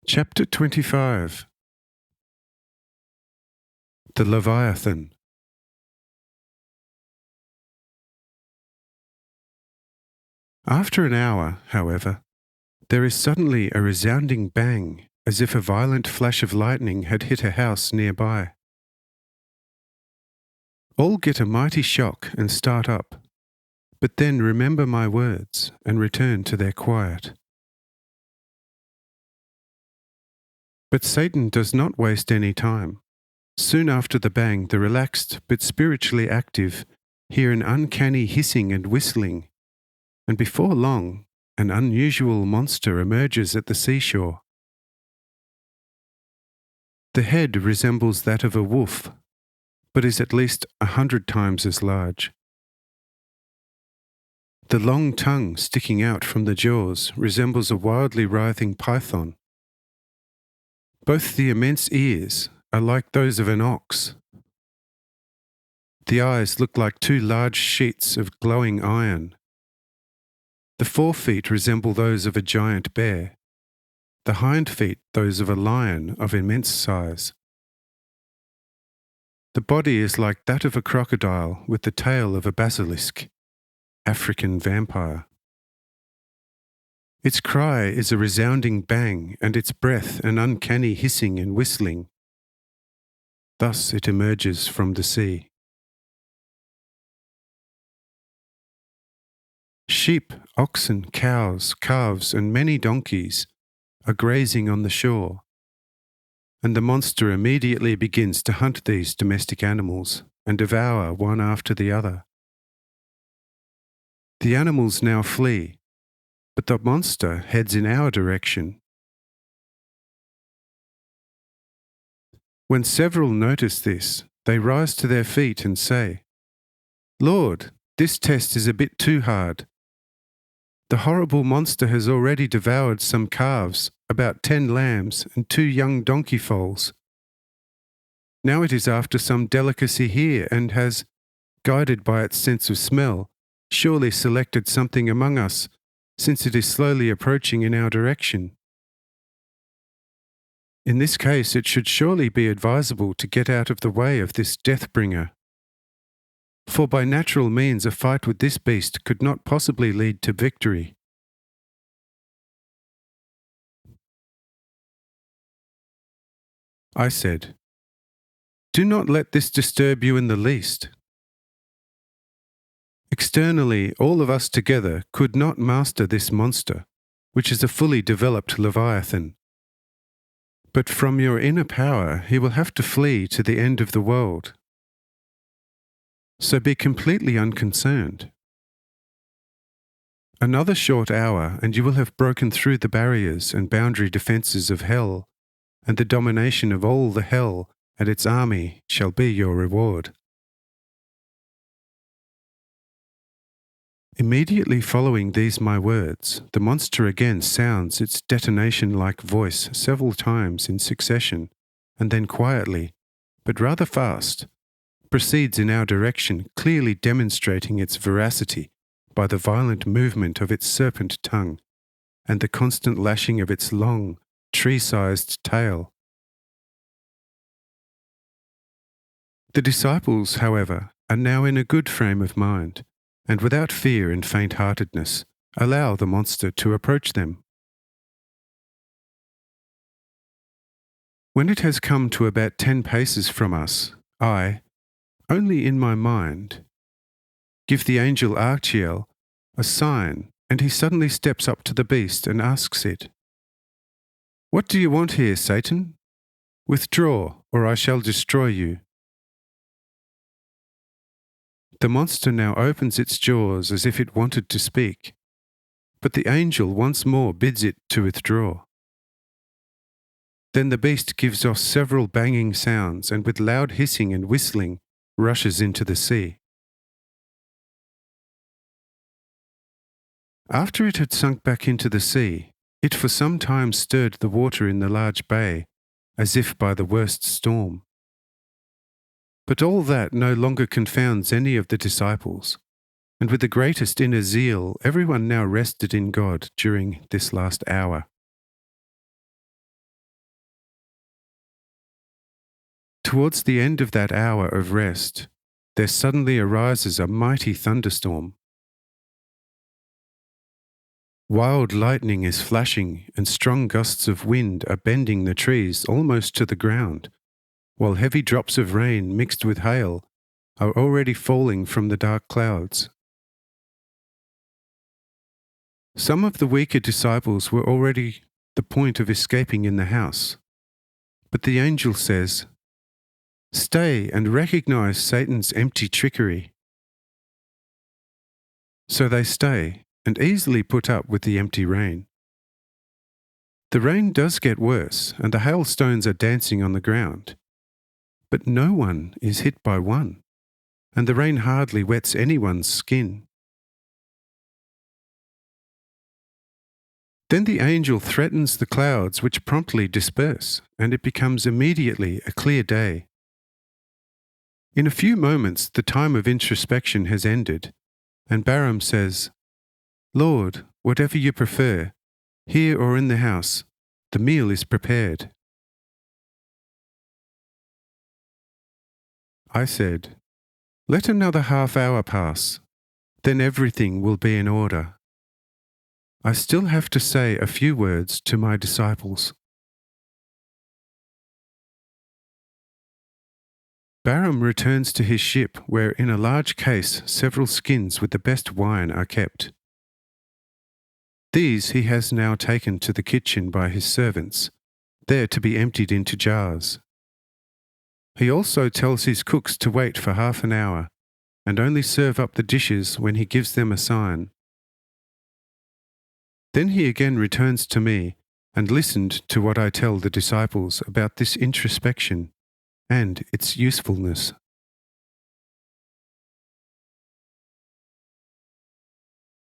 Chapter 25. The Leviathan. After an hour, however, there is suddenly a resounding bang, as if a violent flash of lightning had hit a house nearby. All get a mighty shock and start up, but then remember my words and return to their quiet. But Satan does not waste any time. Soon after the bang, the relaxed but spiritually active hear an uncanny hissing and whistling, and before long, an unusual monster emerges at the seashore. The head resembles that of a wolf, but is at least 100 times as large. The long tongue sticking out from the jaws resembles a wildly writhing python. Both the immense ears are like those of an ox. The eyes look like two large sheets of glowing iron. The forefeet resemble those of a giant bear, the hind feet those of a lion of immense size. The body is like that of a crocodile with the tail of a basilisk, African vampire. Its cry is a resounding bang, and its breath an uncanny hissing and whistling. Thus it emerges from the sea. Sheep, oxen, cows, calves, and many donkeys are grazing on the shore, and the monster immediately begins to hunt these domestic animals and devour one after the other. The animals now flee, but the monster heads in our direction. When several notice this, they rise to their feet and say, "Lord, this test is a bit too hard. The horrible monster has already devoured some calves, about 10 lambs, and 2 young donkey foals. Now it is after some delicacy here and has, guided by its sense of smell, surely selected something among us, since it is slowly approaching in our direction. In this case, it should surely be advisable to get out of the way of this death-bringer. For by natural means a fight with this beast could not possibly lead to victory." I said, "Do not let this disturb you in the least. Externally, all of us together could not master this monster, which is a fully developed Leviathan. But from your inner power he will have to flee to the end of the world. So be completely unconcerned. Another short hour and you will have broken through the barriers and boundary defences of hell, and the domination of all the hell and its army shall be your reward." Immediately following these my words, the monster again sounds its detonation-like voice several times in succession, and then quietly, but rather fast, proceeds in our direction, clearly demonstrating its veracity by the violent movement of its serpent tongue and the constant lashing of its long, tree-sized tail. The disciples, however, are now in a good frame of mind, and without fear and faint-heartedness, allow the monster to approach them. When it has come to about 10 paces from us, I, only in my mind, give the angel Archiel a sign, and he suddenly steps up to the beast and asks it, "What do you want here, Satan? Withdraw, or I shall destroy you." The monster now opens its jaws as if it wanted to speak, but the angel once more bids it to withdraw. Then the beast gives off several banging sounds and with loud hissing and whistling rushes into the sea. After it had sunk back into the sea, it for some time stirred the water in the large bay, as if by the worst storm. But all that no longer confounds any of the disciples, and with the greatest inner zeal everyone now rested in God during this last hour. towards the end of that hour of rest, there suddenly arises a mighty thunderstorm. Wild lightning is flashing, and strong gusts of wind are bending the trees almost to the ground, while heavy drops of rain mixed with hail are already falling from the dark clouds. Some of the weaker disciples were already at the point of escaping in the house, but the angel says, "Stay and recognize Satan's empty trickery." So they stay and easily put up with the empty rain. The rain does get worse, and the hailstones are dancing on the ground, but no one is hit by one, and the rain hardly wets anyone's skin. Then the angel threatens the clouds, which promptly disperse, and it becomes immediately a clear day. In a few moments, the time of introspection has ended, and Baram says, "Lord, whatever you prefer, here or in the house, the meal is prepared." I said, "Let another half hour pass, then everything will be in order. I still have to say a few words to my disciples." Baram returns to his ship, where in a large case several skins with the best wine are kept. These he has now taken to the kitchen by his servants, there to be emptied into jars. He also tells his cooks to wait for half an hour, and only serve up the dishes when he gives them a sign. Then he again returns to me and listened to what I tell the disciples about this introspection and its usefulness.